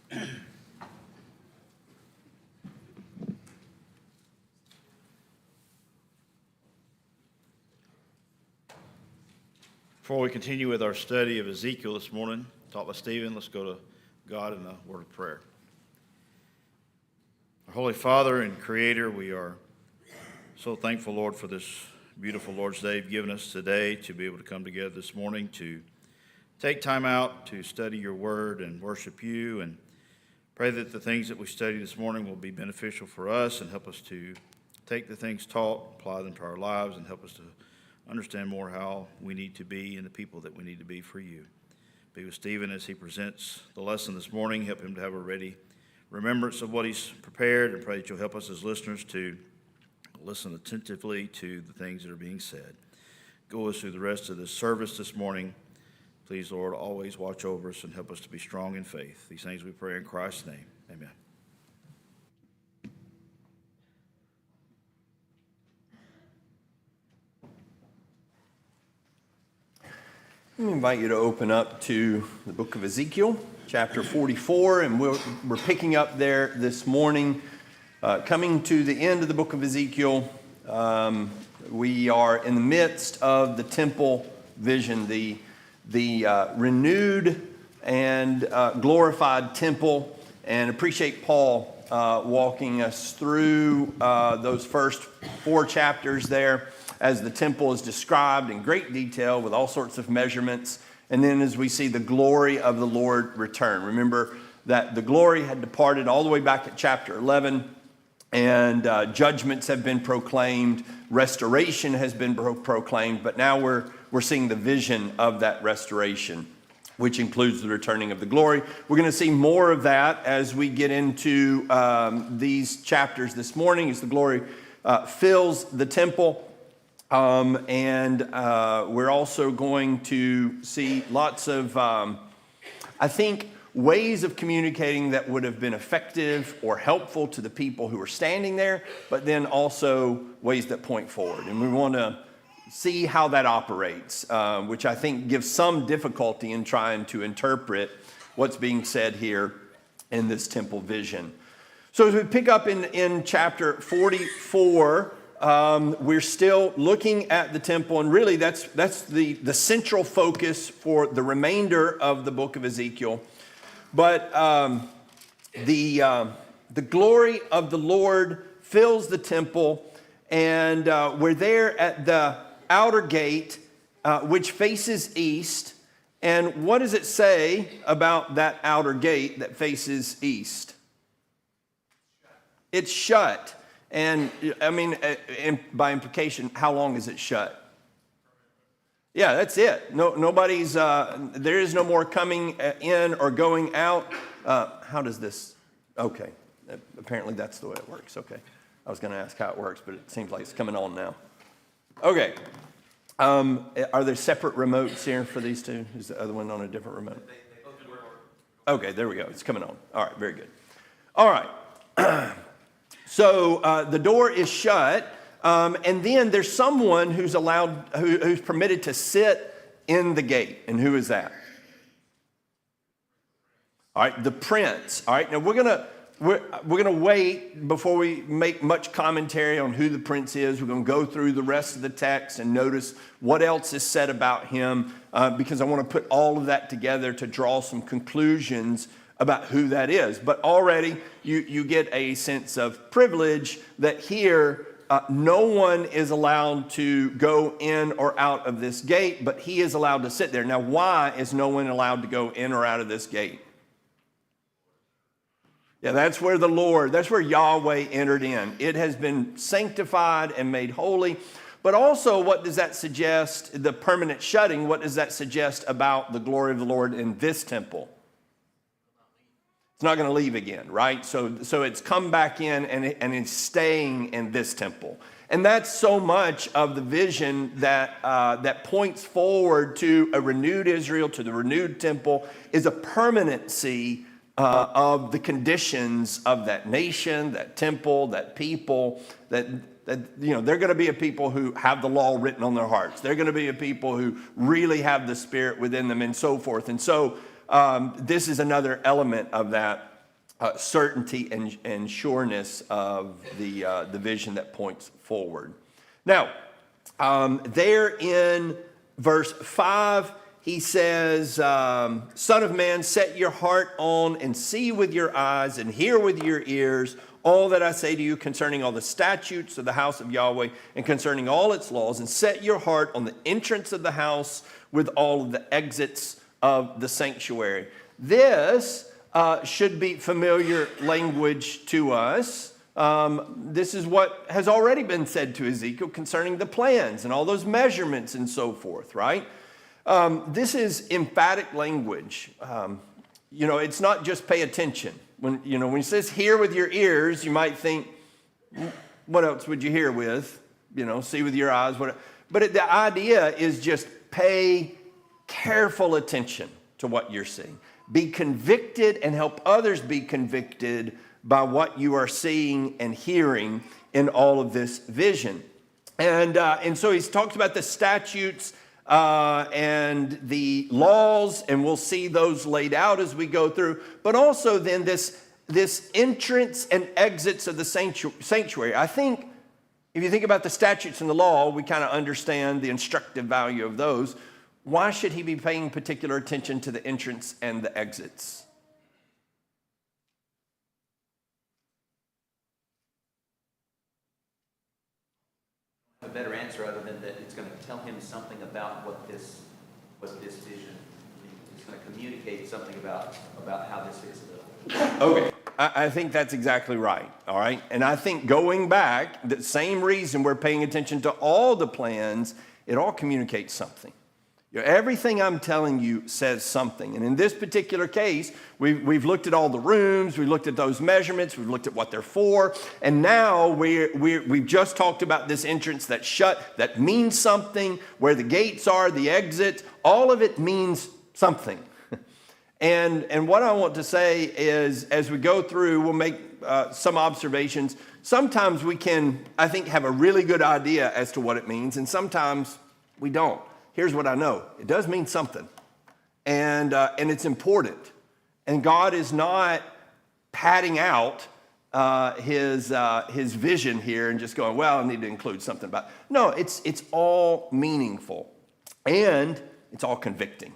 Before we continue with our study of Ezekiel this morning, taught by Stephen, let's go to God in a word of prayer. Our Holy Father and Creator, we are so thankful, Lord, for this beautiful Lord's Day you've given us today to be able to come together this morning to take time out to study your word and worship you, and pray that the things that we study this morning will be beneficial for us and help us to take the things taught, apply them to our lives, and help us to understand more how we need to be and the people that we need to be for you. Be with Stephen as he presents the lesson this morning. Help him to have a ready remembrance of what he's prepared, and pray that you'll help us as listeners to listen attentively to the things that are being said. Go us through the rest of this service this morning. Please, Lord, always watch over us and help us to be strong in faith. These things we pray in Christ's name. Amen. Let me invite you to open up to the book of Ezekiel, chapter 44, and we're picking up there this morning. Coming to the end of the book of Ezekiel, we are in the midst of the temple vision, the renewed and glorified temple, and appreciate Paul walking us through those first 4 chapters there, as the temple is described in great detail with all sorts of measurements. And then as we see the glory of the Lord return. Remember that the glory had departed all the way back at chapter 11, and judgments have been proclaimed, restoration has been proclaimed, but now we're seeing the vision of that restoration, which includes the returning of the glory. We're going to see more of that as we get into these chapters this morning, as the glory fills the temple. And we're also going to see lots of, I think, ways of communicating that would have been effective or helpful to the people who are standing there, but then also ways that point forward. And we want to see how that operates, which I think gives some difficulty in trying to interpret what's being said here in this temple vision. So as we pick up in chapter 44, we're still looking at the temple, and really that's the central focus for the remainder of the book of Ezekiel. But the glory of the Lord fills the temple, and we're there at the outer gate, which faces east. And what does it say about that outer gate that faces east? It's shut. And I mean, by implication, how long is it shut? Yeah, that's it. Nobody's. There is no more coming in or going out. How does this? Okay, apparently that's the way it works. Okay, I was going to ask how it works, but it seems like it's coming on now. Okay, are there separate remotes here for these two? Is the other one on a different remote? Okay, there we go. It's coming on. All right, very good. All right. So the door is shut, and then there's someone who's who's permitted to sit in the gate. And who is that? All right, the prince. All right, now we're gonna wait before we make much commentary on who the prince is. We're gonna go through the rest of the text and notice what else is said about him, because I want to put all of that together to draw some conclusions about who that is. But already you get a sense of privilege that here no one is allowed to go in or out of this gate, but he is allowed to sit there. Now, why is no one allowed to go in or out of this gate? Yeah, that's where that's where Yahweh entered in. It has been sanctified and made holy. But also, what does that suggest, the permanent shutting, what does that suggest about the glory of the Lord in this temple? It's not going to leave again, right? So it's come back in and it's staying in this temple. And that's so much of the vision that points forward to a renewed Israel, to the renewed temple, is a permanency of the conditions of that nation, that temple, that people, that they're going to be a people who have the law written on their hearts. They're going to be a people who really have the Spirit within them and so forth. And so this is another element of that. certainty and sureness of the vision that points forward. Now, there in verse 5, he says, Son of man, set your heart on and see with your eyes and hear with your ears all that I say to you concerning all the statutes of the house of Yahweh and concerning all its laws, and set your heart on the entrance of the house with all of the exits of the sanctuary. This should be familiar language to us. This is what has already been said to Ezekiel concerning the plans and all those measurements and so forth, right? This is emphatic language. It's not just pay attention. When he says hear with your ears, you might think, what else would you hear with? See with your eyes. But the idea is just pay careful attention to what you're seeing. Be convicted and help others be convicted by what you are seeing and hearing in all of this vision. And so he's talked about the statutes and the laws, and we'll see those laid out as we go through. But also then this entrance and exits of the sanctuary. I think if you think about the statutes and the law, we kind of understand the instructive value of those. Why should he be paying particular attention to the entrance and the exits? A better answer other than that it's going to tell him something about what this vision means. It's going to communicate something about how this fits the. Okay, I think that's exactly right, all right? And I think going back, the same reason we're paying attention to all the plans, it all communicates something. Everything I'm telling you says something. And in this particular case, we've looked at all the rooms, we've looked at those measurements, we've looked at what they're for, and now we've just talked about this entrance that's shut, that means something, where the gates are, the exits, all of it means something. And what I want to say is, as we go through, we'll make some observations. Sometimes we can, I think, have a really good idea as to what it means, and sometimes we don't. Here's what I know. It does mean something. And it's important. And God is not padding out his vision here and just going, well, I need to include something about it. No, it's all meaningful. And it's all convicting.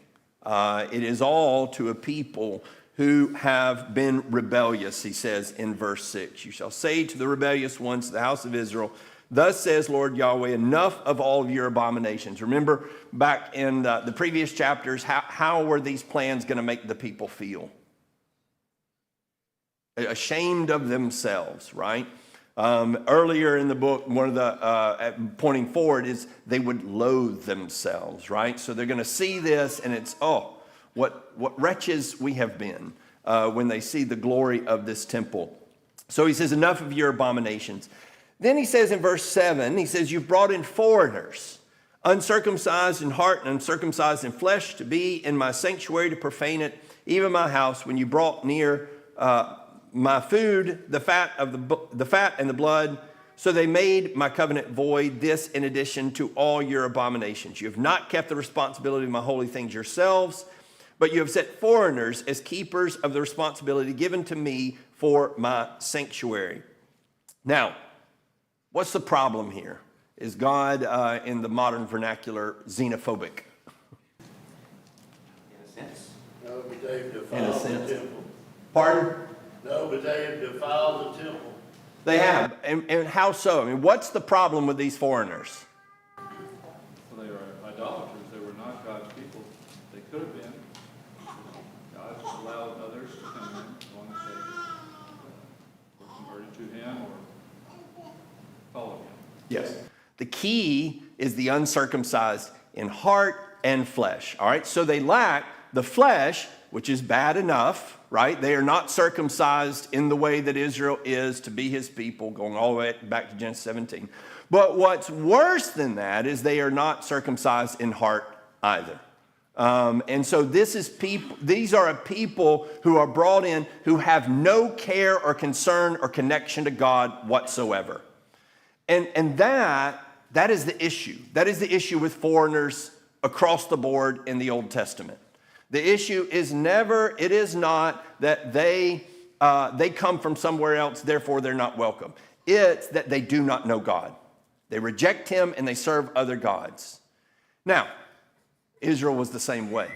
It is all to a people who have been rebellious, he says in verse 6. You shall say to the rebellious ones, the house of Israel, thus says Lord Yahweh, enough of all of your abominations. Remember back in the previous chapters, how were these plans going to make the people feel? Ashamed of themselves, right? Earlier in the book, one of the pointing forward is they would loathe themselves, right? So they're going to see this and it's, what wretches we have been when they see the glory of this temple. So he says, enough of your abominations. Then he says in verse 7, he says, you've brought in foreigners, uncircumcised in heart and uncircumcised in flesh, to be in my sanctuary to profane it, even my house, when you brought near my food, the fat and the blood. So they made my covenant void, this in addition to all your abominations. You have not kept the responsibility of my holy things yourselves, but you have set foreigners as keepers of the responsibility given to me for my sanctuary. Now, what's the problem here? Is God, in the modern vernacular, xenophobic? In a sense. No, but they've In a defiled the sense. temple. Pardon? No, but they have defiled the temple. They have. And how so? I mean, what's the problem with these foreigners? Well, they were idolaters. They were not God's people. They could have been. God allowed others to come in as long as they were converted to Him or followed Him. Yes. The key is the uncircumcised in heart and flesh. All right. So they lack the flesh, which is bad enough, right? They are not circumcised in the way that Israel is to be his people, going all the way back to Genesis 17. But what's worse than that is they are not circumcised in heart either. And so these are a people who are brought in who have no care or concern or connection to God whatsoever. And that is the issue. That is the issue with foreigners across the board in the Old Testament. The issue is not that they they come from somewhere else, therefore they're not welcome. It's that they do not know God. They reject him and they serve other gods. Now, Israel was the same way.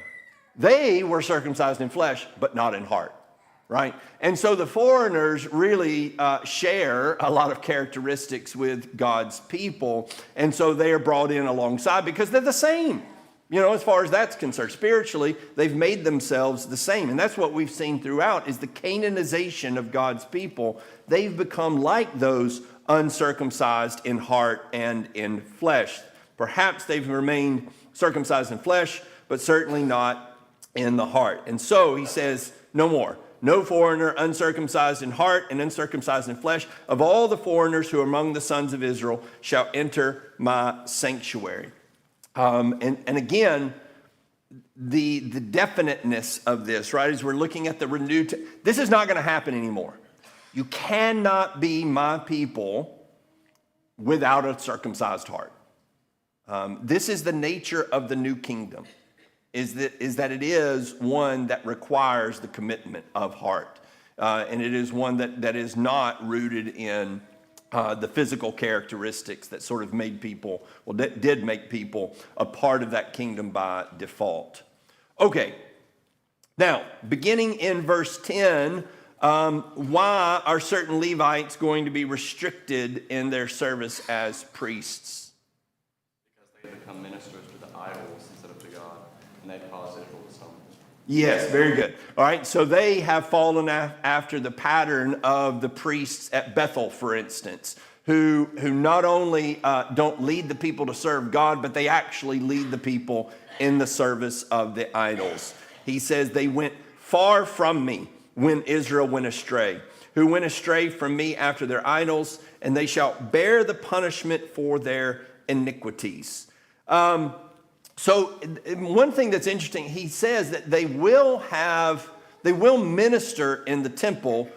They were circumcised in flesh, but not in heart, right? And so the foreigners really share a lot of characteristics with God's people. And so they are brought in alongside because they're the same. You know, as far as that's concerned, spiritually, they've made themselves the same. And that's what we've seen throughout is the Canaanization of God's people. They've become like those uncircumcised in heart and in flesh. Perhaps they've remained circumcised in flesh, but certainly not in the heart. And so he says, no more. No foreigner uncircumcised in heart and uncircumcised in flesh of all the foreigners who are among the sons of Israel shall enter my sanctuary. And again, the definiteness of this, right, as we're looking at the renewed, this is not going to happen anymore. You cannot be my people without a circumcised heart. This is the nature of the new kingdom, is that it is one that requires the commitment of heart. And it is one that is not rooted in the physical characteristics that sort of made people, did make people a part of that kingdom by default. Okay, now, beginning in verse 10, why are certain Levites going to be restricted in their service as priests? Because they become ministers to the idols instead of to God, and they cause Israel to stumble. Yes, very good. All right, so they have fallen after the pattern of the priests at Bethel, for instance, who not only don't lead the people to serve God, but they actually lead the people in the service of the idols. He says, they went far from me when Israel went astray, who went astray from me after their idols, and they shall bear the punishment for their iniquities. So one thing that's interesting, he says that they will minister in the temple,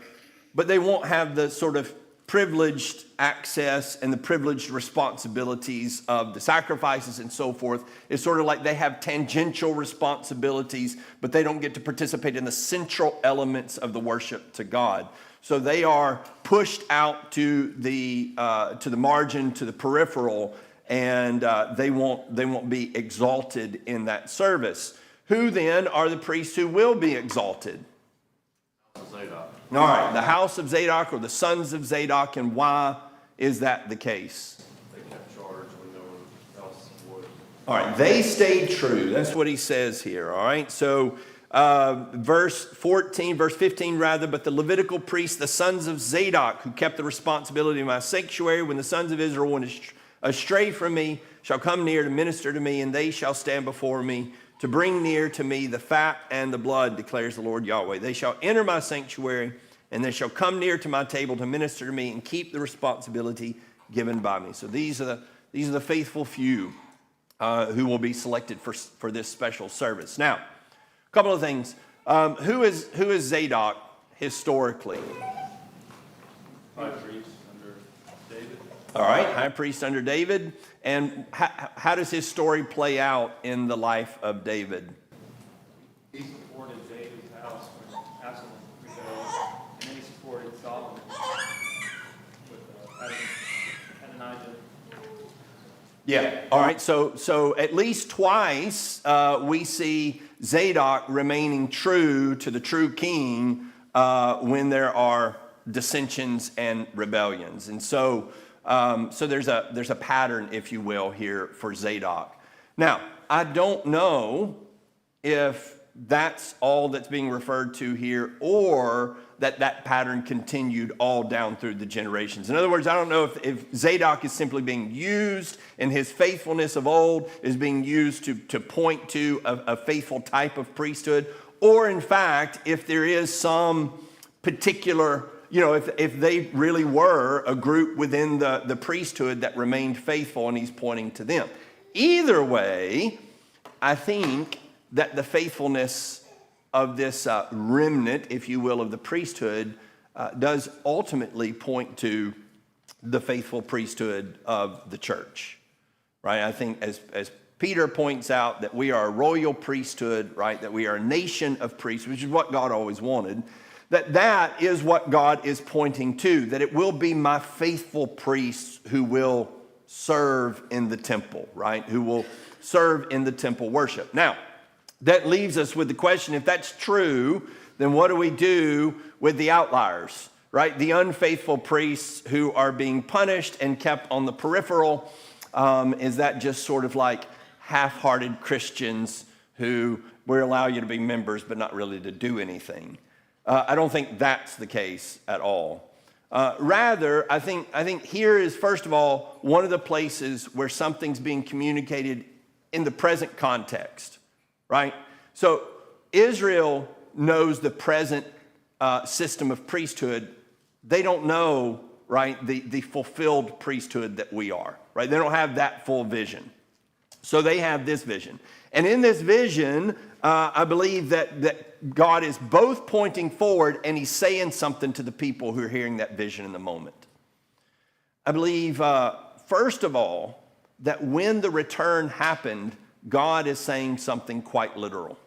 but they won't have the sort of privileged access and the privileged responsibilities of the sacrifices and so forth. It's sort of like they have tangential responsibilities, but they don't get to participate in the central elements of the worship to God. So they are pushed out to the margin, to the peripheral, and they won't be exalted in that service. Who then are the priests who will be exalted? Zadok. All right, the house of Zadok or the sons of Zadok, and why is that the case? They kept charge when no one else would. All right, they stayed true. That's what he says here, all right? So verse 15 rather, but the Levitical priests, the sons of Zadok, who kept the responsibility of my sanctuary when the sons of Israel went astray from me, shall come near to minister to me, and they shall stand before me to bring near to me the fat and the blood, declares the Lord Yahweh. They shall enter my sanctuary, and they shall come near to my table to minister to me and keep the responsibility given by me. So these are the faithful few who will be selected for this special service. Now, a couple of things. Who is Zadok historically? High priest under David. All right, high priest under David. And how does his story play out in the life of David? He supported David's house when Absalom rebelled, and then he supported Solomon with Adonijah. Yeah. All right. So at least twice we see Zadok remaining true to the true king when there are dissensions and rebellions, and so there's a pattern, if you will, here for Zadok. Now, I don't know if that's all that's being referred to here, or that pattern continued all down through the generations. In other words, I don't know if Zadok is simply being used and his faithfulness of old is being used to point to a faithful type of priesthood, or in fact, if there is some particular, if they really were a group within the priesthood that remained faithful and he's pointing to them. Either way, I think that the faithfulness of this remnant, if you will, of the priesthood does ultimately point to the faithful priesthood of the church, right? I think as Peter points out that we are a royal priesthood, right? That we are a nation of priests, which is what God always wanted. That is what God is pointing to, that it will be my faithful priests who will serve in the temple, right? Who will serve in the temple worship. Now, that leaves us with the question, if that's true, then what do we do with the outliers, right? The unfaithful priests who are being punished and kept on the peripheral. Is that just sort of like half-hearted Christians who will allow you to be members but not really to do anything? I don't think that's the case at all. Rather, I think here is, first of all, one of the places where something's being communicated in the present context, right? So Israel knows the present system of priesthood. They don't know, right, the fulfilled priesthood that we are, right? They don't have that full vision. So they have this vision. And in this vision, I believe that God is both pointing forward and he's saying something to the people who are hearing that vision in the moment. I believe, first of all, that when the return happened, God is saying something quite literal.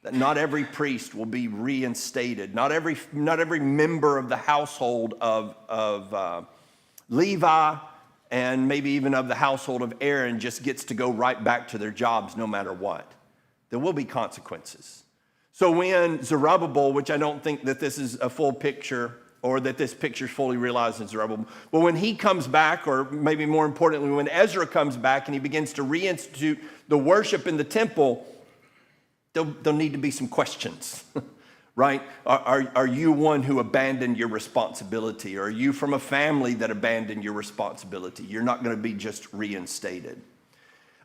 That not every priest will be reinstated. Not every member of the household of Levi and maybe even of the household of Aaron just gets to go right back to their jobs no matter what. There will be consequences. So when Zerubbabel, which I don't think that this is a full picture or that this picture is fully realized in Zerubbabel, but when he comes back, or maybe more importantly, when Ezra comes back and he begins to reinstitute the worship in the temple, there'll need to be some questions, right? Are you one who abandoned your responsibility? Or are you from a family that abandoned your responsibility? You're not going to be just reinstated.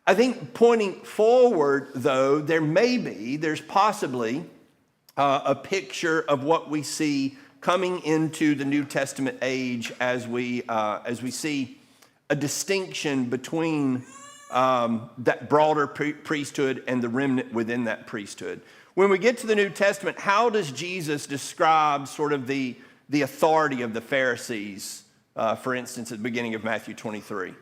I think pointing forward, though, there's possibly a picture of what we see coming into the New Testament age as we see a distinction between that broader priesthood and the remnant within that priesthood. When we get to the New Testament, how does Jesus describe sort of the authority of the Pharisees, for instance, at the beginning of Matthew 23?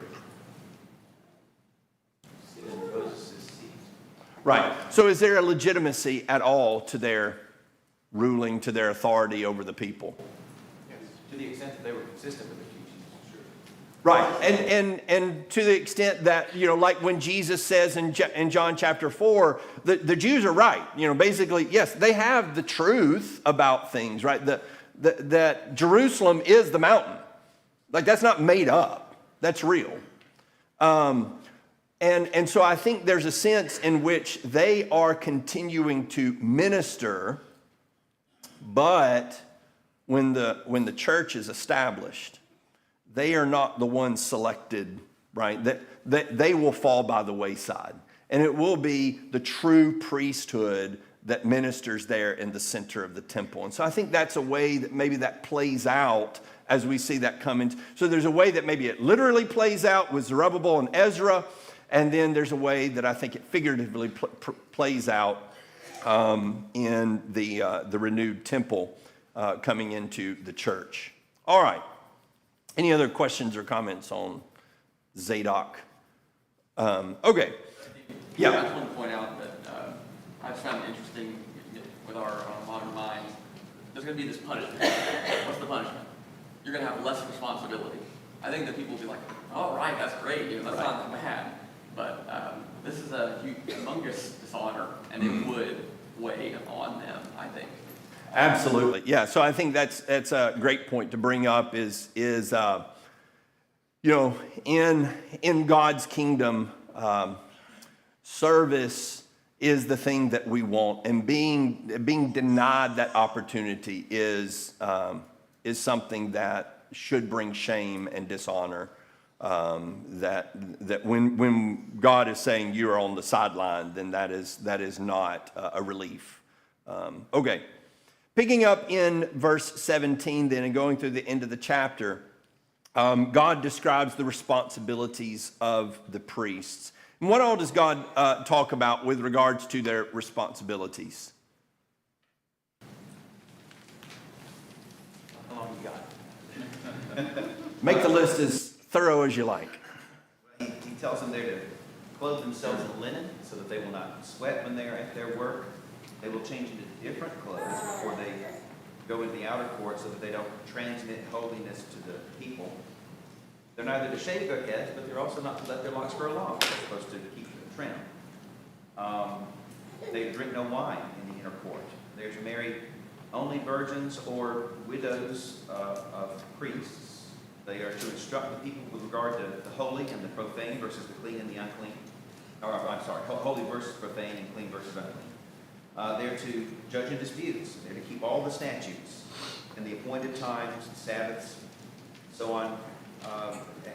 Right. So is there a legitimacy at all to their ruling, to their authority over the people? Yes. To the extent that they were consistent with the teachings, sure. Right. And to the extent that, like when Jesus says in John chapter 4, the Jews are right. Basically, yes, they have the truth about things, right? That Jerusalem is the mountain. Like, that's not made up. That's real. And so I think there's a sense in which they are continuing to minister, but when the church is established, they are not the ones selected, right? That they will fall by the wayside. And it will be the true priesthood that ministers there in the center of the temple. And so I think that's a way that maybe that plays out as we see that come in. So there's a way that maybe it literally plays out with Zerubbabel and Ezra. And then there's a way that I think it figuratively plays out in the renewed temple coming into the church. All right. Any other questions or comments on Zadok? Okay. Yeah. I just want to point out that I just found it interesting with our modern minds. There's going to be this punishment. What's the punishment? You're going to have less responsibility. I think that people will be like, "All right, that's great. That's not that bad." But this is a humongous dishonor, and it would weigh on them, I think. Absolutely, yeah. So I think that's a great point to bring up. Is in God's kingdom, service is the thing that we want, and being denied that opportunity is something that should bring shame and dishonor. That when God is saying you are on the sideline, then that is not a relief. Okay. Picking up in verse 17 then and going through the end of the chapter, God describes the responsibilities of the priests. And what all does God talk about with regards to their responsibilities? How long you got? Make the list as thorough as you like. He tells them they're to clothe themselves in linen so that they will not sweat when they are at their work. They will change into different clothes before they go into the outer court so that they don't transmit holiness to the people. They're neither to shave their heads, but they're also not to let their locks grow long. They're supposed to keep them trim. They drink no wine in the inner court. They're to marry only virgins or widows of priests. They are to instruct the people with regard to the holy and the profane versus the clean and the unclean. Or, I'm sorry, holy versus profane and clean versus unclean. They're to judge in disputes. They're to keep all the statutes and the appointed times, Sabbaths, so on.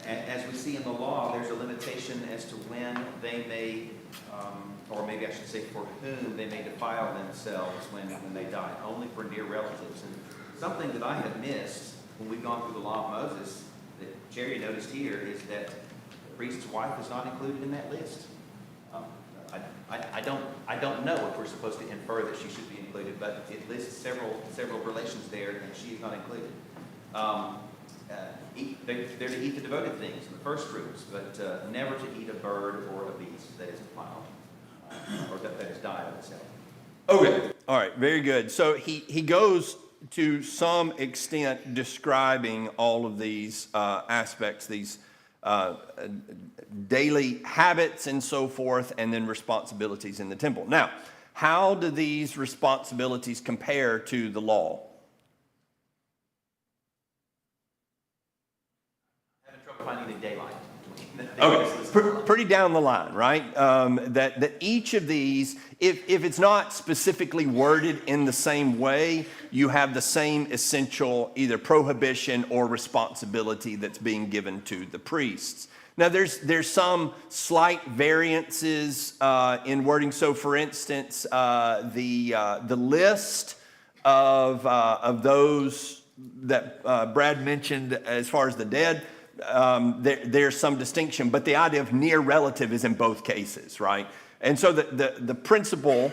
As we see in the law, there's a limitation as to when they may, or maybe I should say for whom they may defile themselves when they die, only for near relatives. And something that I have missed when we've gone through the law of Moses that Jerry noticed here is that the priest's wife is not included in that list. I don't know if we're supposed to infer that she should be included, but it lists several relations there, and she is not included. They're to eat the devoted things, the first fruits, but never to eat a bird or a beast that is defiled, or that is died of itself. Okay. All right. Very good. So he goes to some extent describing all of these aspects, these daily habits and so forth, and then responsibilities in the temple. Now, how do these responsibilities compare to the law? Having trouble finding the daylight. Okay, pretty down the line, right? That each of these, if it's not specifically worded in the same way, you have the same essential either prohibition or responsibility that's being given to the priests. Now, there's some slight variances in wording. So, for instance, the list of those that Brad mentioned as far as the dead. There's some distinction, but the idea of near relative is in both cases, right? And so the principle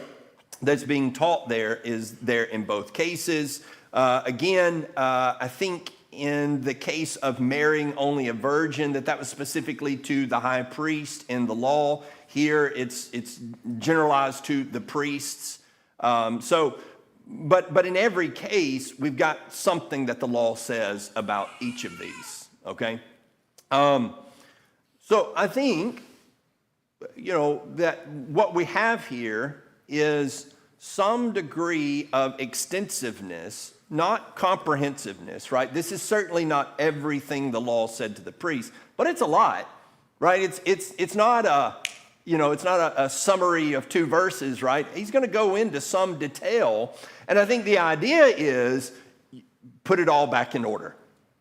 that's being taught there is there in both cases. Again, I think in the case of marrying only a virgin, that was specifically to the high priest in the law. Here, it's generalized to the priests. But in every case, we've got something that the law says about each of these. Okay? So I think, that what we have here is some degree of extensiveness, not comprehensiveness, right? This is certainly not everything the law said to the priest, but it's a lot, right? It's not a summary of 2 verses, right? He's going to go into some detail, and I think the idea is put it all back in order.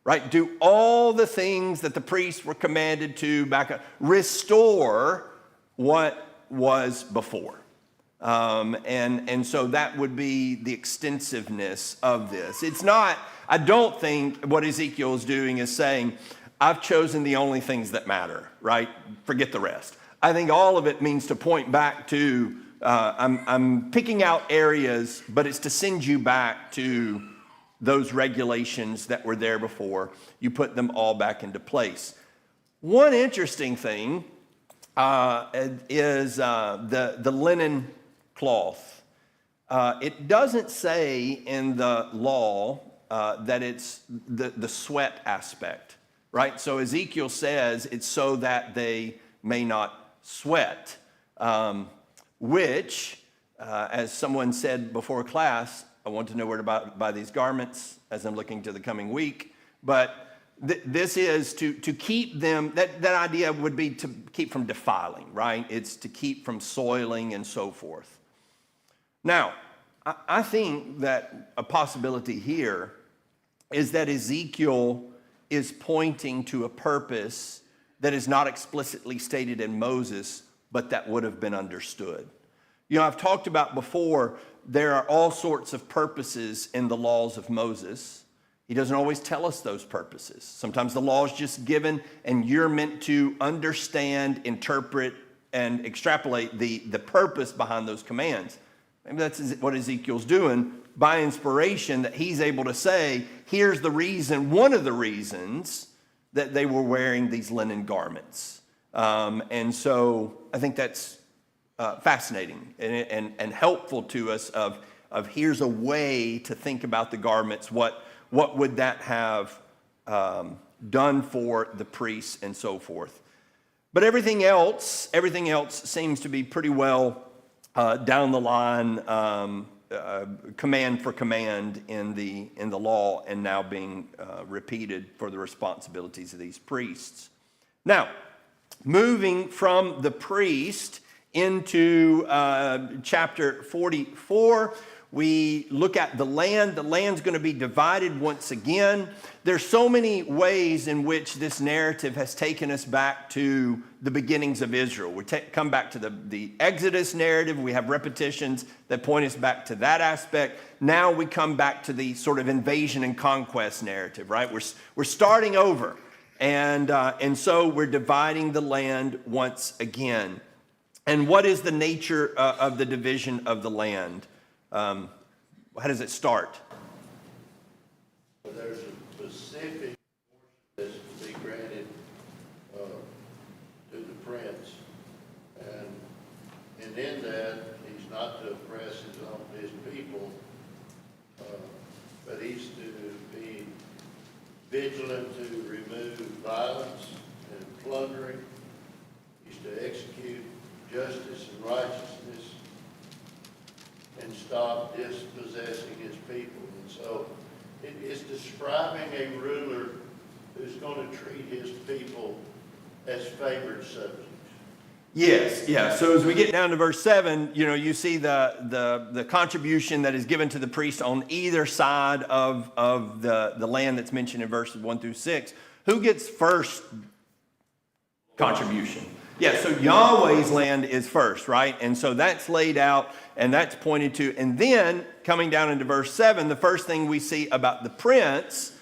Right? Do all the things that the priests were commanded to back up. Restore what was before. And so that would be the extensiveness of this. It's not, I don't think what Ezekiel is doing is saying, I've chosen the only things that matter, right? Forget the rest. I think all of it means to point back to, I'm picking out areas, but it's to send you back to those regulations that were there before. You put them all back into place. One interesting thing is the linen cloth. It doesn't say in the law that it's the sweat aspect, right? So Ezekiel says it's so that they may not sweat, which, as someone said before class, I want to know where to buy these garments as I'm looking to the coming week. But this is to keep them, that idea would be to keep from defiling, right? It's to keep from soiling and so forth. Now, I think that a possibility here is that Ezekiel is pointing to a purpose that is not explicitly stated in Moses, but that would have been understood. I've talked about before, there are all sorts of purposes in the laws of Moses. He doesn't always tell us those purposes. Sometimes the law is just given and you're meant to understand, interpret, and extrapolate the purpose behind those commands. Maybe that's what Ezekiel's doing by inspiration, that he's able to say, here's the reason, one of the reasons that they were wearing these linen garments. And so I think that's fascinating and helpful to us of here's a way to think about the garments. What would that have done for the priests and so forth. But everything else seems to be pretty well down the line, command for command in the law, and now being repeated for the responsibilities of these priests. Now, moving from the priest into chapter 44, we look at the land. The land's going to be divided once again. There's so many ways in which this narrative has taken us back to the beginnings of Israel. We come back to the Exodus narrative. We have repetitions that point us back to that aspect. Now we come back to the sort of invasion and conquest narrative, right? We're starting over. And so we're dividing the land once again. And what is the nature of the division of the land? How does it start? There's a specific portion that's to be granted to the prince, and in that he's not to oppress his people, but he's to be vigilant to remove violence and plundering. He's to execute justice and righteousness, and stop dispossessing his people. And so it is describing a ruler who's going to treat his people as favored subjects. Yes, yeah. So as we get down to verse 7, you see the contribution that is given to the priest on either side of the land that's mentioned in verses 1 through 6. Who gets first contribution? Yeah, so Yahweh's land is first, right? And so that's laid out and that's pointed to. And then coming down into verse 7, the first thing we see about the prince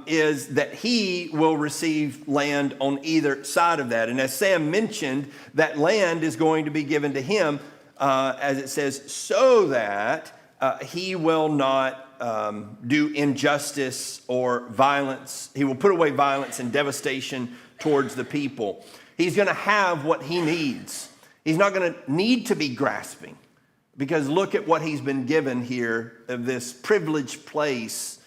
is that he will receive land on either side of that. And as Sam mentioned, that land is going to be given to him, as it says, so that he will not do injustice or violence. He will put away violence and devastation towards the people. He's going to have what he needs. He's not going to need to be grasping, because look at what he's been given here of this privileged place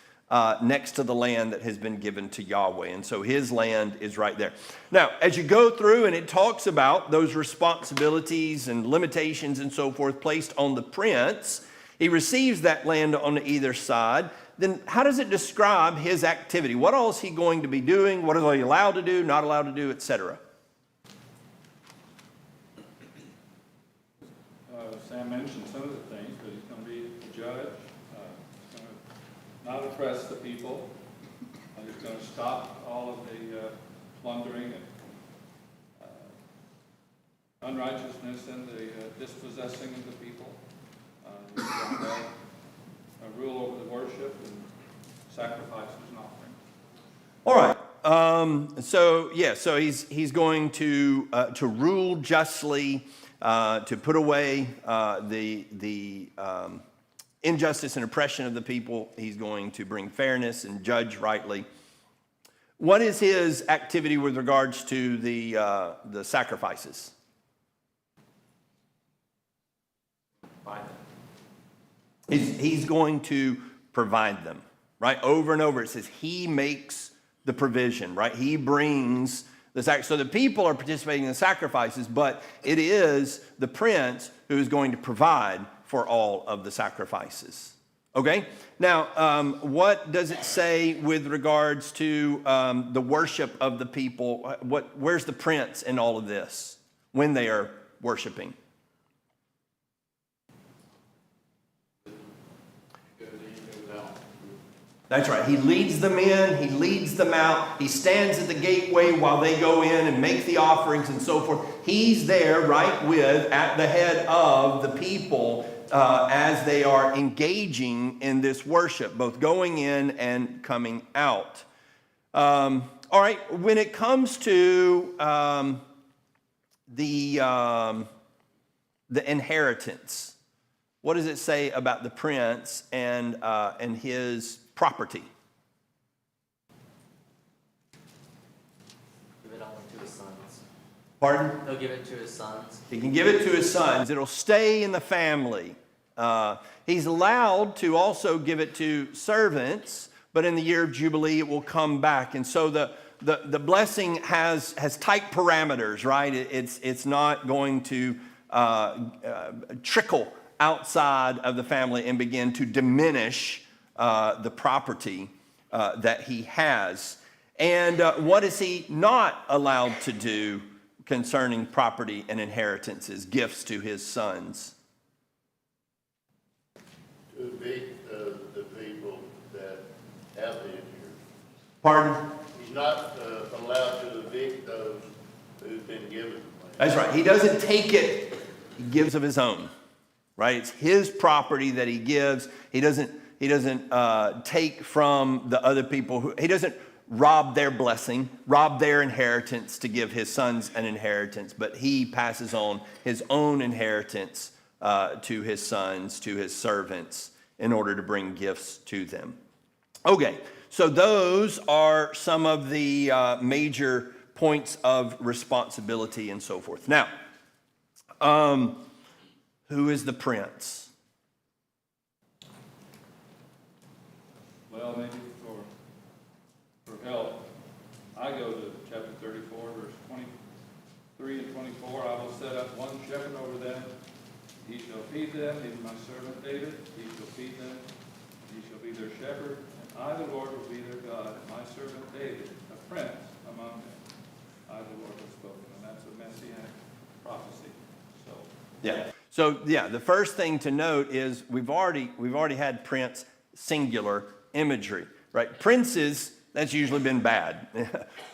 next to the land that has been given to Yahweh. And so his land is right there. Now, as you go through and it talks about those responsibilities and limitations and so forth placed on the prince, he receives that land on either side. Then how does it describe his activity? What all is he going to be doing? What is he allowed to do, not allowed to do, etc.? Sam mentioned some of the things, but he's going to be a judge. He's going to not oppress the people. He's going to stop all of the plundering and unrighteousness and the dispossessing of the people. He's going to rule over the worship and sacrifices and offerings. All right. So he's going to rule justly. To put away the injustice and oppression of the people. He's going to bring fairness and judge rightly. What is his activity with regards to the sacrifices? He's going to provide them, right? Over and over it says he makes the provision, right? He brings so the people are participating in the sacrifices, but it is the prince who is going to provide for all of the sacrifices. Okay? Now, what does it say with regards to the worship of the people? Where's the prince in all of this when they are worshiping? That's right. He leads them in. He leads them out. He stands at the gateway while they go in and make the offerings and so forth. He's there at the head of the people as they are engaging in this worship, both going in and coming out. All right. When it comes to the inheritance, what does it say about the prince and his property? Give it only to his sons. Pardon? He'll give it to his sons. He can give it to his sons. It'll stay in the family. He's allowed to also give it to servants, but in the year of Jubilee, it will come back. And so the blessing has tight parameters, right? It's not going to trickle outside of the family and begin to diminish the property that he has. And what is he not allowed to do concerning property and inheritances, gifts to his sons? To evict the people that have the inheritance. Pardon? He's not allowed to evict those who've been given the land. That's right. He doesn't take it. He gives of his own, right? It's his property that he gives. He doesn't take from the other people. He doesn't rob their blessing, rob their inheritance to give his sons an inheritance, but he passes on his own inheritance to his sons, to his servants, in order to bring gifts to them. Okay, so those are some of the major points of responsibility and so forth. Now, who is the prince? Well, maybe for help, I go to chapter 34, verse 23 and 24. I will set up one shepherd over them. He shall feed them, even my servant David. He shall feed them. He shall be their shepherd. And I, the Lord, will be their God. And my servant David, a prince among them. I, the Lord, have spoken. And that's a messianic prophecy. So the first thing to note is we've already had prince singular imagery, right? Princes, that's usually been bad.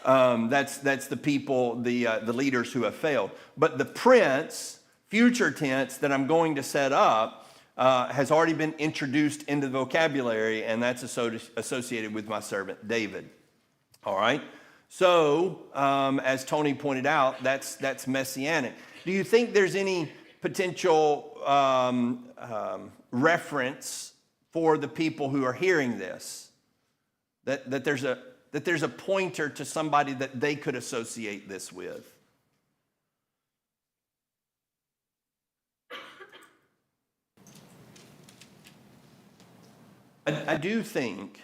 That's the people, the leaders who have failed. But the prince, future tense, that I'm going to set up has already been introduced into the vocabulary, and that's associated with my servant David. All right? So, as Tony pointed out, that's messianic. Do you think there's any potential reference for the people who are hearing this? That there's a pointer to somebody that they could associate this with? I do think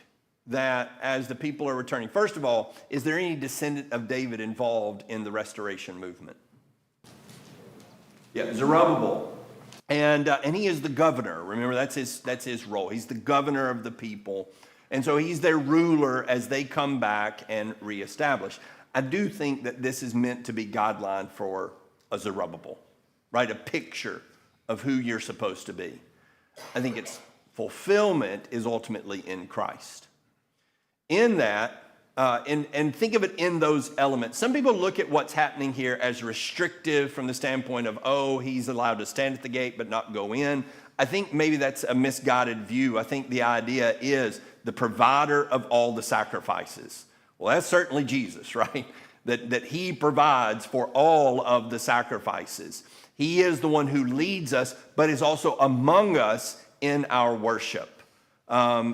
that as the people are returning, first of all, is there any descendant of David involved in the restoration movement? Yeah, Zerubbabel. And he is the governor. Remember, that's his role. He's the governor of the people. And so he's their ruler as they come back and reestablish. I do think that this is meant to be guideline for a Zerubbabel, right? A picture of who you're supposed to be. I think its fulfillment is ultimately in Christ. In that, and think of it in those elements. Some people look at what's happening here as restrictive from the standpoint of, oh, he's allowed to stand at the gate but not go in. I think maybe that's a misguided view. I think the idea is the provider of all the sacrifices. Well, that's certainly Jesus, right? That he provides for all of the sacrifices. He is the one who leads us, but is also among us in our worship.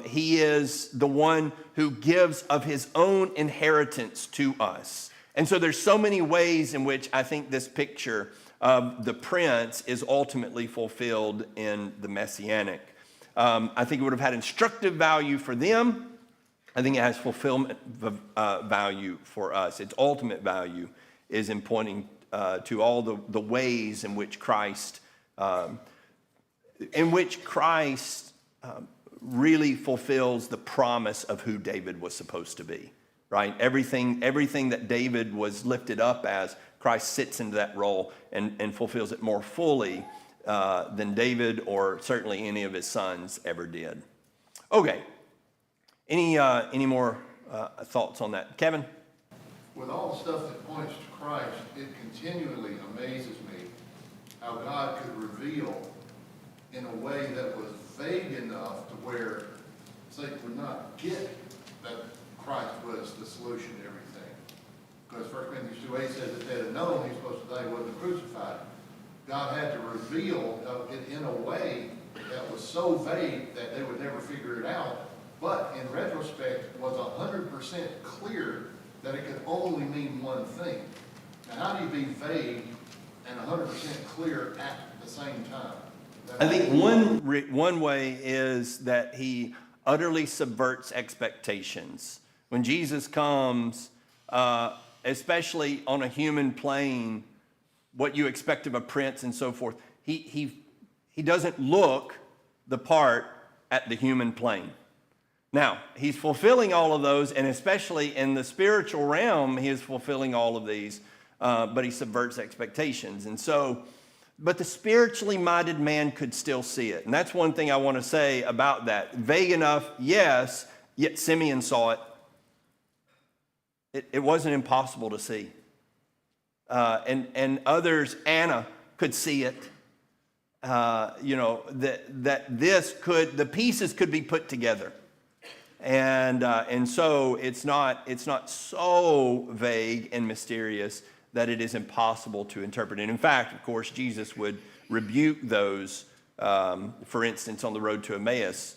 He is the one who gives of his own inheritance to us. And so there's so many ways in which I think this picture of the prince is ultimately fulfilled in the messianic. I think it would have had instructive value for them. I think it has fulfillment value for us. Its ultimate value is in pointing to all the ways in which Christ really fulfills the promise of who David was supposed to be, right? Everything that David was lifted up as, Christ sits into that role and fulfills it more fully than David or certainly any of his sons ever did. Okay, any more thoughts on that? Kevin? With all the stuff that points to Christ, it continually amazes me how God could reveal in a way that was vague enough to where Satan would not get that Christ was the solution to everything. Because 1 Corinthians 2:8 says that they had known he was supposed to die, he wasn't crucified. God had to reveal it in a way that was so vague that they would never figure it out, but in retrospect was 100% clear that it could only mean one thing. Now, how do you be vague and 100% clear at the same time? I think one way is that he utterly subverts expectations. When Jesus comes, especially on a human plane, what you expect of a prince and so forth, he doesn't look the part at the human plane. Now, he's fulfilling all of those, and especially in the spiritual realm, he is fulfilling all of these, but he subverts expectations. And so, but the spiritually minded man could still see it. And that's one thing I want to say about that. Vague enough, yes, yet Simeon saw it. It wasn't impossible to see. And others, Anna, could see it. That the pieces could be put together. And so it's not so vague and mysterious that it is impossible to interpret. And in fact, of course, Jesus would rebuke those, for instance, on the road to Emmaus,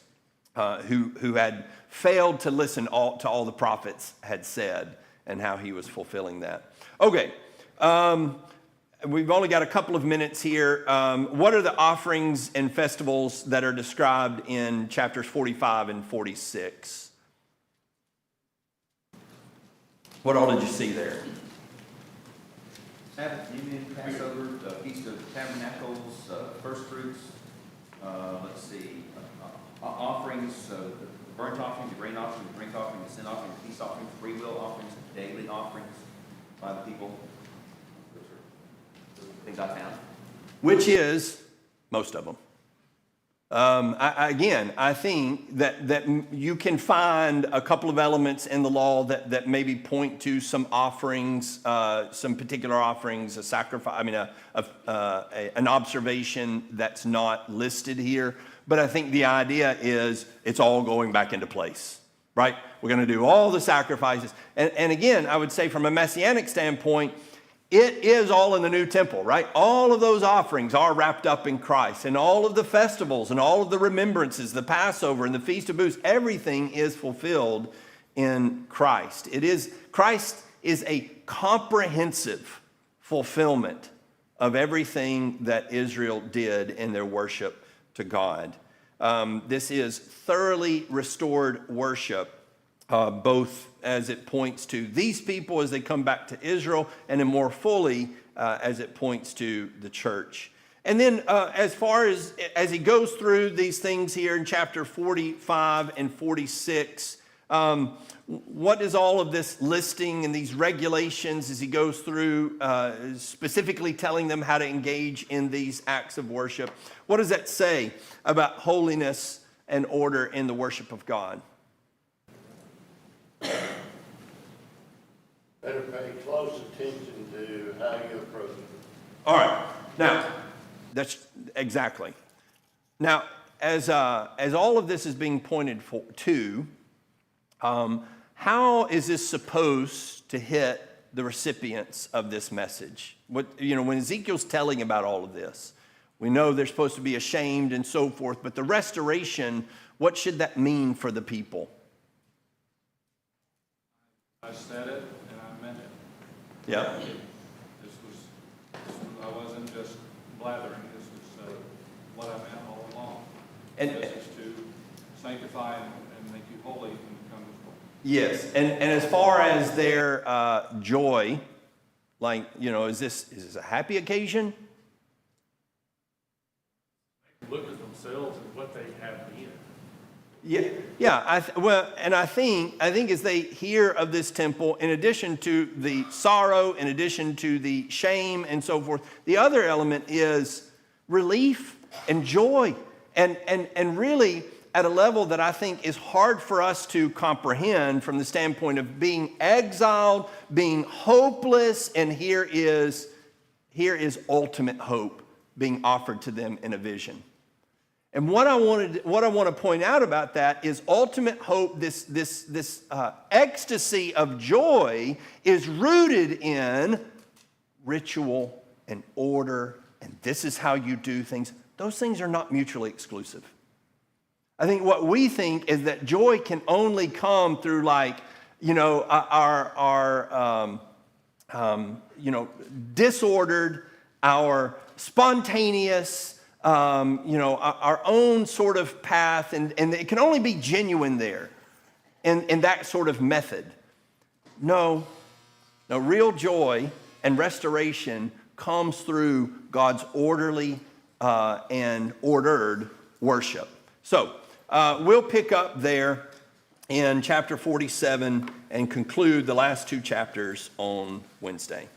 who had failed to listen to all the prophets had said, and how he was fulfilling that. Okay, we've only got a couple of minutes here. What are the offerings and festivals that are described in chapters 45 and 46? What all did you see there? Sabbath, Union, Passover, the Feast of Tabernacles, first fruits, let's see, offerings, the burnt offering, the grain offering, the drink offering, the sin offering, the peace offering, the free will offerings, the daily offerings by the people. Those are the things I found. Which is most of them. I think that you can find a couple of elements in the law that maybe point to some offerings, some particular offerings, a sacrifice. An observation that's not listed here. But I think the idea is it's all going back into place, right? We're going to do all the sacrifices, and again, I would say from a messianic standpoint, it is all in the new temple, right? All of those offerings are wrapped up in Christ, and all of the festivals and all of the remembrances, the Passover and the Feast of Booths, everything is fulfilled in Christ. Christ is a comprehensive fulfillment of everything that Israel did in their worship to God. This is thoroughly restored worship, both as it points to these people as they come back to Israel, and then more fully as it points to the church. And then as far as he goes through these things here in chapter 45 and 46, what is all of this listing and these regulations as he goes through, specifically telling them how to engage in these acts of worship? What does that say about holiness and order in the worship of God? Better pay close attention to how you approach it. All right. Now, that's exactly. Now, as all of this is being pointed to, how is this supposed to hit the recipients of this message? When Ezekiel's telling about all of this, we know they're supposed to be ashamed and so forth, but the restoration, what should that mean for the people? I said it and I meant it. Yeah. I wasn't just blathering. This was what I meant all along. And this is to sanctify and make you holy when you come before. Yes, and as far as their joy, is this a happy occasion? Look at themselves and what they have been. I think as they hear of this temple, in addition to the sorrow, in addition to the shame and so forth, the other element is relief and joy, and really at a level that I think is hard for us to comprehend from the standpoint of being exiled, being hopeless, and here is ultimate hope being offered to them in a vision. And what I want to point out about that is ultimate hope. This ecstasy of joy is rooted in ritual and order, and this is how you do things. Those things are not mutually exclusive. I think what we think is that joy can only come through disordered, our spontaneous, our own sort of path, and it can only be genuine there in that sort of method. No, real joy and restoration comes through God's orderly and ordered worship. So we'll pick up there in chapter 47 and conclude the last two chapters on Wednesday.